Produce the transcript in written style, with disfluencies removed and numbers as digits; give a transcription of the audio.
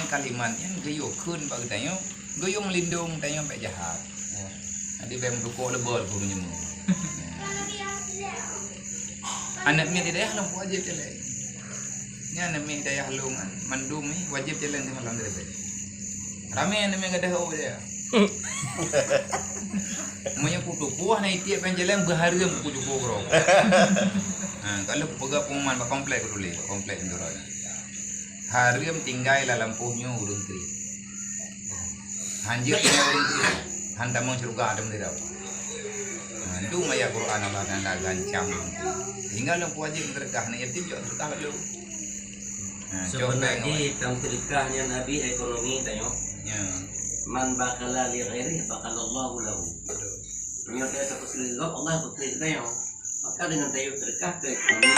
kalimat yang gayung kun bagi tanya gayung melindung tanya sampai jahat. Nanti bem rukuk lebel pun menyemu. Anaknya tidak halang wajib jalan. Ni anaknya tidak halang mandum ni wajib jalan di malam dari. Ramai anaknya ada tahu dia. Punya putu buah naik tiap jalan berharga putu kogro. Kalau pegang pengumuman komplek dulu, komplek itu orang. Hariam tinggal dalam lampunya urung tri. Hanjir punya urung tri. Hantam mau surga ada mendirau. Itu maya Quran Allah nanda gancang. Tinggal lampu wajib berkah nih yatim juga berkah lu. Sebenarnya dalam sedekahnya Nabi ekonomi tanya. Man bakala li ghairi bakalallahu lahu. Punya saya satu sekali Allah berkata tanya. Maka dengan tayu sedekah ke ekonomi